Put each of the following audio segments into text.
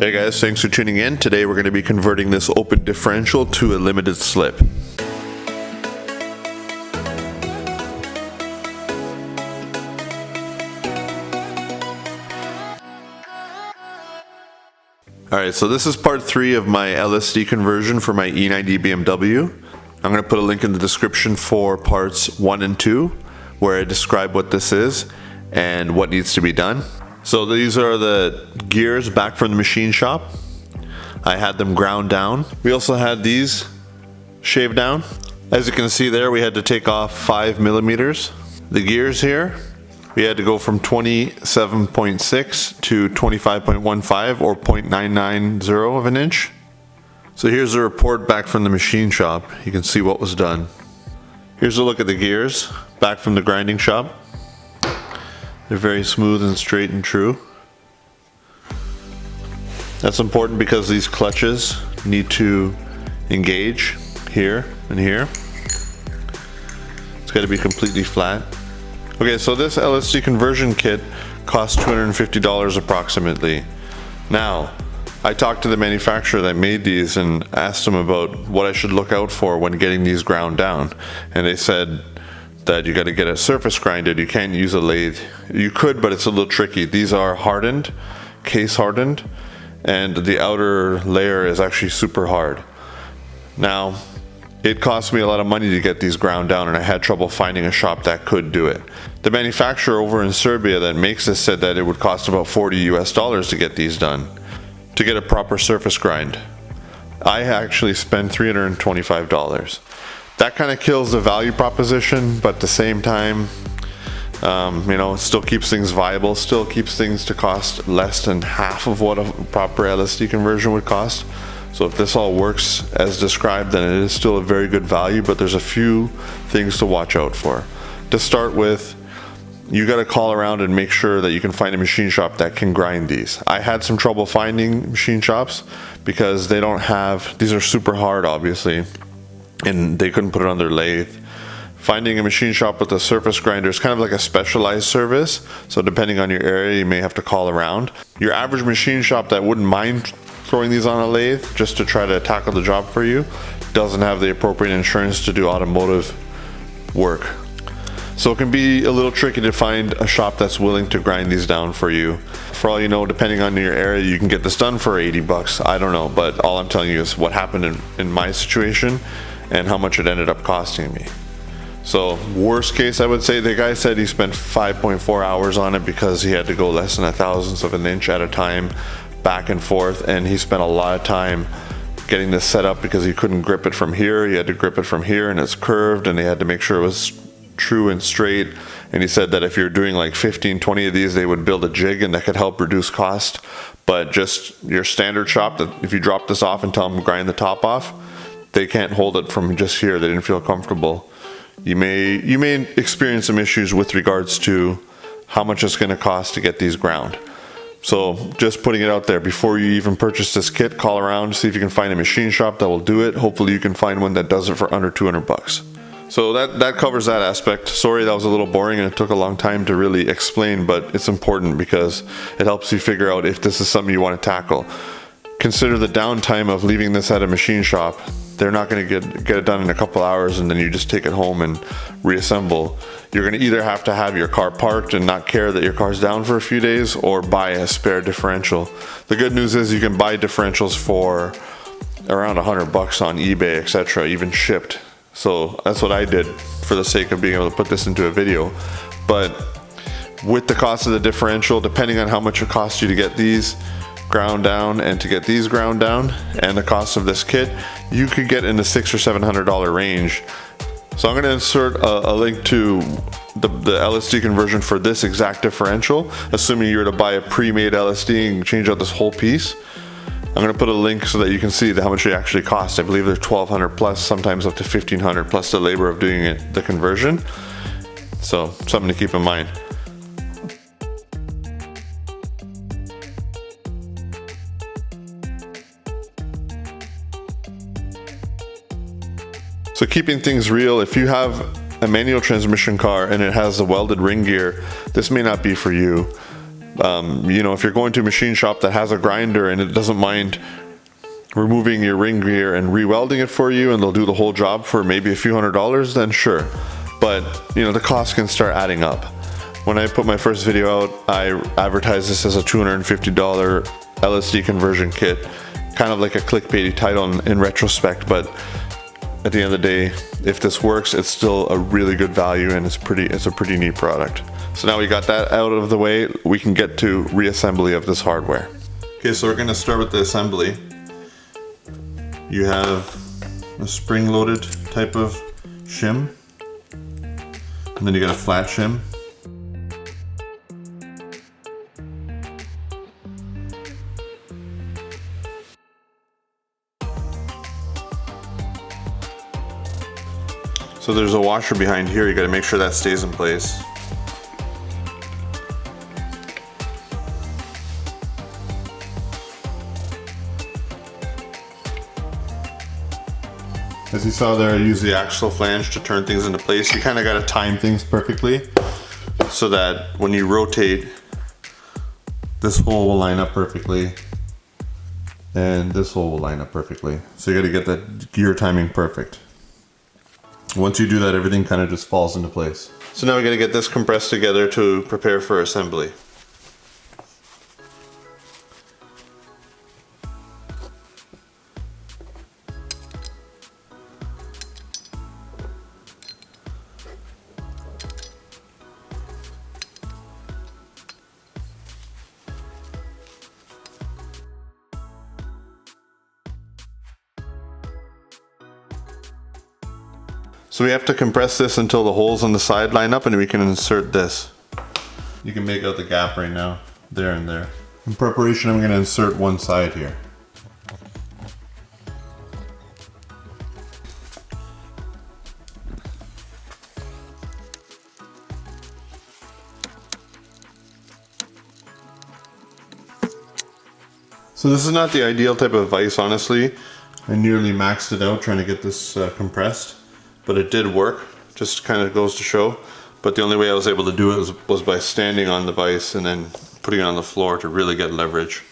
Hey guys, thanks for tuning in. Today we're going to be converting this open differential to a limited slip. Alright, so this is part 3 of my LSD conversion for my E90 BMW. I'm going to put a link in the description for parts 1 and 2 where I describe what this is and what needs to be done. So these are the gears back from the machine shop. I had them ground down. We also had these shaved down. As you can see there, we had to take off 5 millimeters. The gears here, we had to go from 27.6 to 25.15 or 0.990 of an inch. So here's a report back from the machine shop. You can see what was done. Here's a look at the gears back from the grinding shop. They're very smooth and straight and true. That's important because these clutches need to engage here and here. It's got to be completely flat. Okay, so this LSD conversion kit costs $250 approximately. Now, I talked to the manufacturer that made these and asked them about what I should look out for when getting these ground down. And they said that you got to get it surface grinded. You can't use a lathe. You could, but it's a little tricky. These are hardened, case hardened, and the outer layer is actually super hard. Now, it cost me a lot of money to get these ground down, and I had trouble finding a shop that could do it. The manufacturer over in Serbia that makes this said that it would cost about $40 US to get these done, to get a proper surface grind. I actually spent $325. That kind of kills the value proposition, but at the same time, it still keeps things viable, still keeps things to cost less than half of what a proper LSD conversion would cost. So if this all works as described, then it is still a very good value, but there's a few things to watch out for. To start with, you got to call around and make sure that you can find a machine shop that can grind these. I had some trouble finding machine shops because they don't have, these are super hard obviously, and they couldn't put it on their lathe. Finding a machine shop with a surface grinder is kind of like a specialized service, so depending on your area you may have to call around. Your average machine shop that wouldn't mind throwing these on a lathe just to try to tackle the job for you doesn't have the appropriate insurance to do automotive work. So it can be a little tricky to find a shop that's willing to grind these down for you. For all you know, depending on your area, you can get this done for 80 bucks. I don't know, but all I'm telling you is what happened in my situation and how much it ended up costing me. So worst case, I would say the guy said he spent 5.4 hours on it because he had to go less than a thousandth of an inch at a time back and forth, and he spent a lot of time getting this set up because he couldn't grip it from here. He had to grip it from here, and it's curved, and they had to make sure it was true and straight. And he said that if you're doing like 15-20 of these, they would build a jig and that could help reduce cost. But just your standard shop, that if you drop this off and tell them to grind the top off, they can't hold it from just here. They didn't feel comfortable. You may experience some issues with regards to how much it's going to cost to get these ground. So just putting it out there, before you even purchase this kit, call around, see if you can find a machine shop that will do it. Hopefully you can find one that does it for under 200 bucks. So that covers that aspect. Sorry that was a little boring and it took a long time to really explain, but it's important because it helps you figure out if this is something you want to tackle. Consider the downtime of leaving this at a machine shop. They're not going to get it done in a couple hours and then you just take it home and reassemble. You're going to either have to have your car parked and not care that your car's down for a few days, or buy a spare differential. The good news is you can buy differentials for around 100 bucks on eBay, etc., even shipped. So that's what I did for the sake of being able to put this into a video. But with the cost of the differential, depending on how much it costs you to get these ground down and to get these ground down, and the cost of this kit, you could get in the $600 or $700 range. So I'm going to insert a link to the LSD conversion for this exact differential, assuming you were to buy a pre-made LSD and change out this whole piece. I'm going to put a link so that you can see how much it actually costs. I believe they're $1,200 plus, sometimes up to $1,500 plus the labor of doing it, the conversion. So something to keep in mind. So keeping things real, if you have a manual transmission car and it has a welded ring gear, this may not be for you. You know, if you're going to a machine shop that has a grinder and it doesn't mind removing your ring gear and re-welding it for you, and they'll do the whole job for maybe a few $100s, then sure. But you know, the cost can start adding up. When I put my first video out, I advertised this as a $250 LSD conversion kit, kind of like a clickbaity title in retrospect, but at the end of the day, if this works, it's still a really good value, and it's a pretty neat product. So now we got that out of the way, we can get to reassembly of this hardware. Okay, so we're gonna start with the assembly. You have a spring-loaded type of shim, and then you got a flat shim. So there's a washer behind here, you gotta make sure that stays in place. As you saw there, I use the axle flange to turn things into place. You kind of gotta time things perfectly so that when you rotate, this hole will line up perfectly and this hole will line up perfectly. So you gotta get that gear timing perfect. Once you do that, everything kind of just falls into place. So now we gotta get this compressed together to prepare for assembly. So we have to compress this until the holes on the side line up, and we can insert this. You can make out the gap right now, there and there. In preparation, I'm going to insert one side here. So this is not the ideal type of vise, honestly. I nearly maxed it out trying to get this compressed. But it did work, just kind of goes to show. But the only way I was able to do it was by standing on the vise and then putting it on the floor to really get leverage.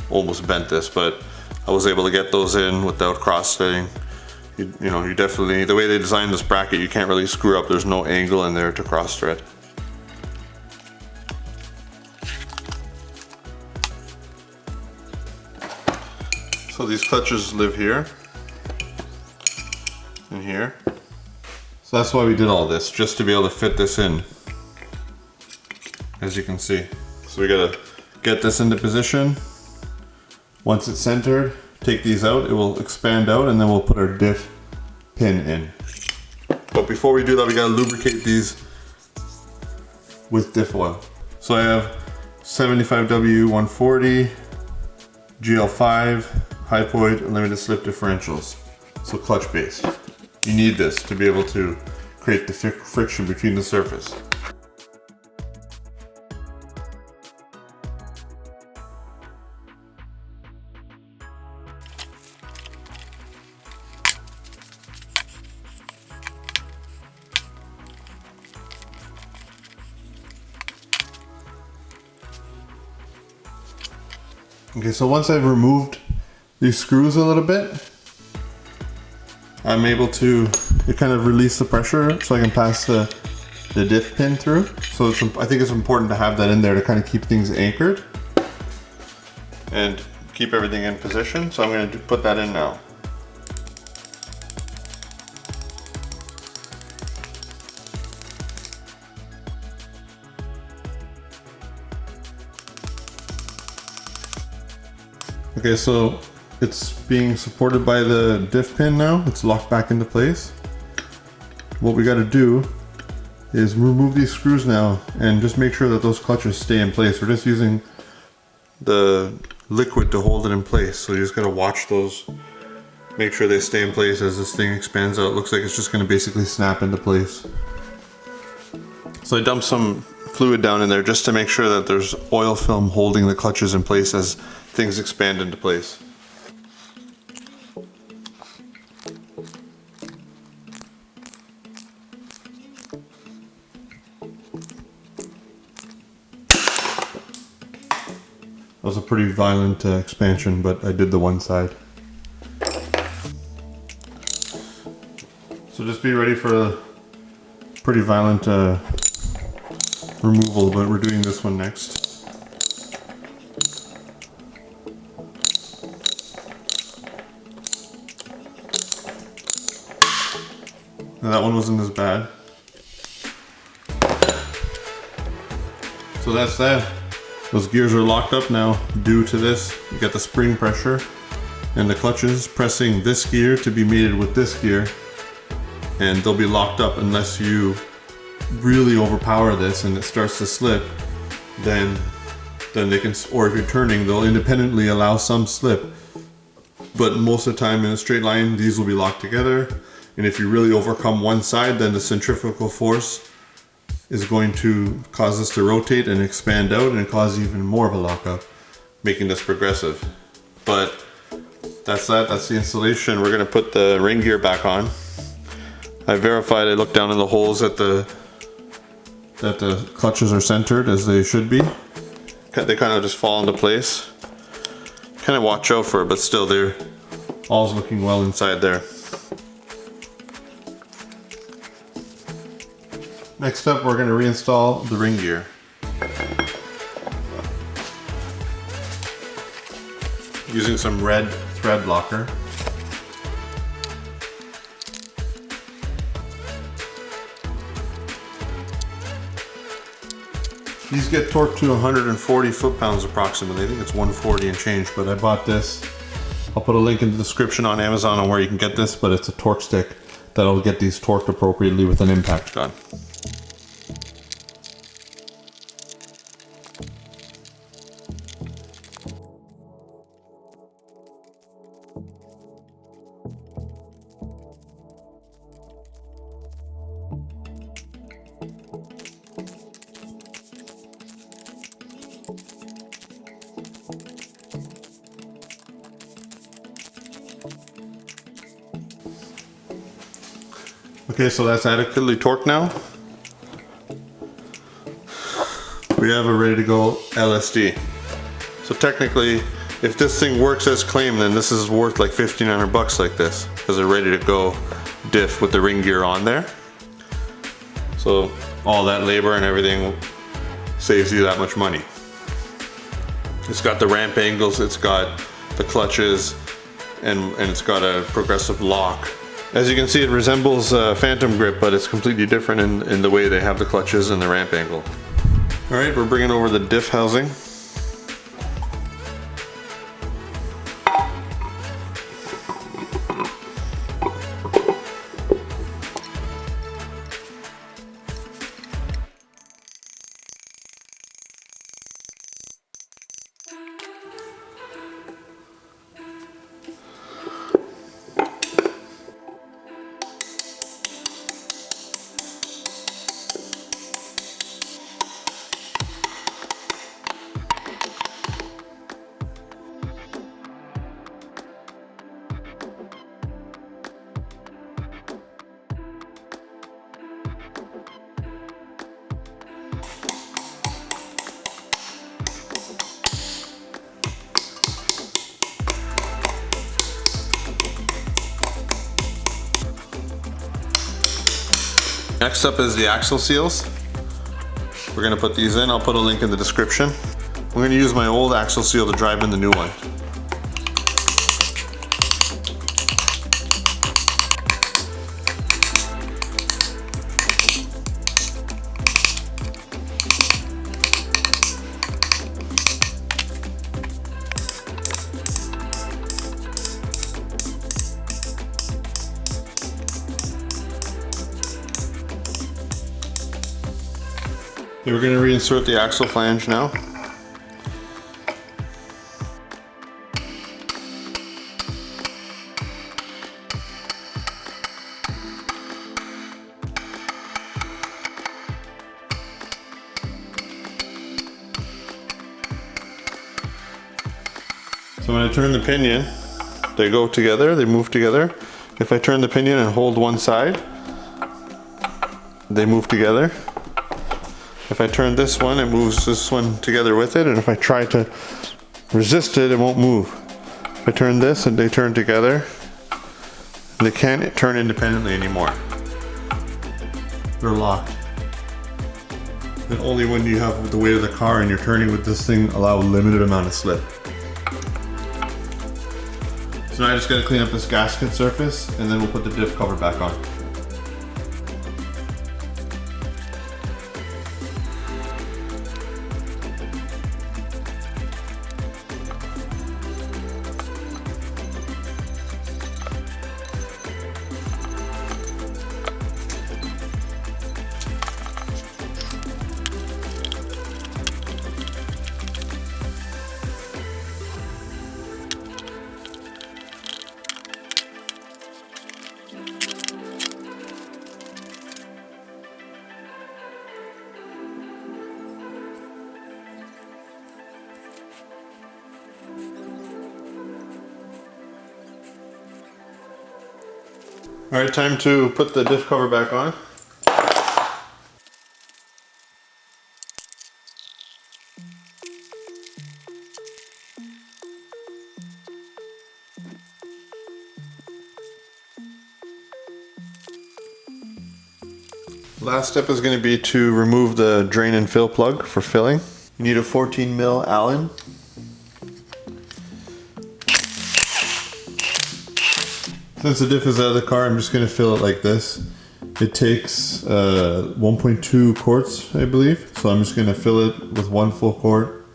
Almost bent this, but I was able to get those in without cross-threading. You know, you definitely, the way they designed this bracket, you can't really screw up. There's no angle in there to cross-thread. So these clutches live here and here. So that's why we did all this, just to be able to fit this in, as you can see. So we gotta get this into position. Once it's centered, take these out, it will expand out, and then we'll put our diff pin in. But before we do that, we gotta lubricate these with diff oil. So I have 75W 140, GL5, Hi-Point, limited slip differentials. So clutch base. You need this to be able to create the friction between the surface. Okay, so once I've removed these screws a little bit, I'm able to kind of release the pressure so I can pass the diff pin through. So I think it's important to have that in there to kind of keep things anchored and keep everything in position. So I'm going to put that in now. Okay, so it's being supported by the diff pin now. It's locked back into place. What we got to do is remove these screws now and just make sure that those clutches stay in place. We're just using the liquid to hold it in place. So you just got to watch those, make sure they stay in place as this thing expands out. It looks like it's just going to basically snap into place. So I dumped some fluid down in there just to make sure that there's oil film holding the clutches in place as things expand into place. That was a pretty violent expansion, but I did the one side. So just be ready for a pretty violent removal, but we're doing this one next. And that one wasn't as bad. So that's that. Those gears are locked up now due to this. You got the spring pressure and the clutches pressing this gear to be mated with this gear, and they'll be locked up unless you really overpower this and it starts to slip. Then they can, or if you're turning, they'll independently allow some slip. But most of the time in a straight line, these will be locked together. And if you really overcome one side, then the centrifugal force is going to cause this to rotate and expand out and cause even more of a lockup, making this progressive. But that's that, that's the installation. We're gonna put the ring gear back on. I verified, I looked down in the holes that the clutches are centered as they should be. They kind of just fall into place. Kind of watch out for it, but still they're all's looking well inside there. Next up, we're going to reinstall the ring gear. Using some red thread locker. These get torqued to 140 foot-pounds approximately. I think it's 140 and change, but I bought this. I'll put a link in the description on Amazon on where you can get this, but it's a torque stick that'll get these torqued appropriately with an impact gun. Okay, so that's adequately torqued now. We have a ready to go LSD. So technically, if this thing works as claimed, then this is worth like 1,500 bucks like this, because they're ready to go diff with the ring gear on there. So all that labor and everything saves you that much money. It's got the ramp angles, it's got the clutches, and it's got a progressive lock. As you can see, it resembles Phantom grip, but it's completely different in the way they have the clutches and the ramp angle. All right, we're bringing over the diff housing. Next up is the axle seals. We're gonna put these in. I'll put a link in the description. I'm gonna use my old axle seal to drive in the new one. Okay, we're going to reinsert the axle flange now. So when I turn the pinion, they go together, they move together. If I turn the pinion and hold one side, they move together. If I turn this one, it moves this one together with it, and if I try to resist it, it won't move. If I turn this and they turn together, they can't turn independently anymore. They're locked. And only when you have the weight of the car and you're turning with this thing allow a limited amount of slip. So now I just gotta clean up this gasket surface and then we'll put the diff cover back on. All right, time to put the diff cover back on. Last step is going to be to remove the drain and fill plug for filling. You need a 14 mil Allen. Since the diff is out of the car, I'm just going to fill it like this. It takes 1.2 quarts, I believe. So I'm just going to fill it with 1 full quart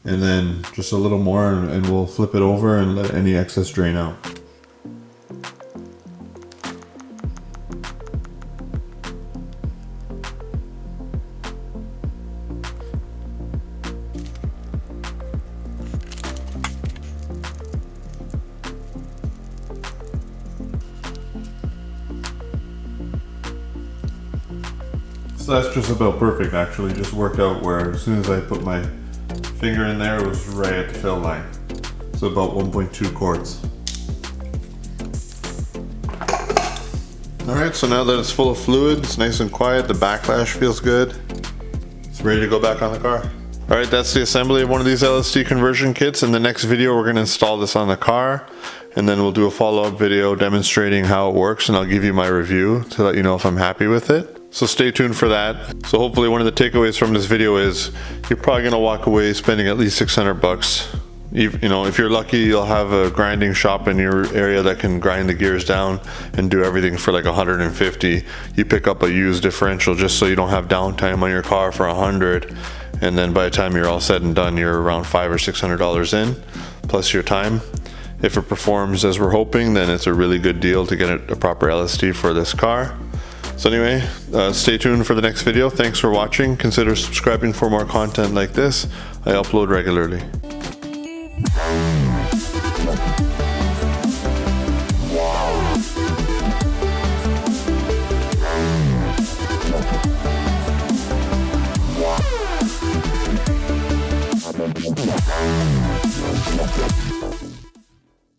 and then just a little more, and we'll flip it over and let any excess drain out. So that's just about perfect actually, just worked out where as soon as I put my finger in there, it was right at the fill line. So about 1.2 quarts. Alright, so now that it's full of fluid, it's nice and quiet, the backlash feels good. It's ready to go back on the car. Alright, that's the assembly of one of these LSD conversion kits. In the next video, we're going to install this on the car, and then we'll do a follow-up video demonstrating how it works, and I'll give you my review to let you know if I'm happy with it. So stay tuned for that. So hopefully one of the takeaways from this video is you're probably going to walk away spending at least 600 bucks. You know, if you're lucky, you'll have a grinding shop in your area that can grind the gears down and do everything for like 150. You pick up a used differential just so you don't have downtime on your car for 100. And then by the time you're all said and done, you're around $500 or $600 in, plus your time. If it performs as we're hoping, then it's a really good deal to get a proper LSD for this car. So anyway, stay tuned for the next video. Thanks for watching. Consider subscribing for more content like this. I upload regularly.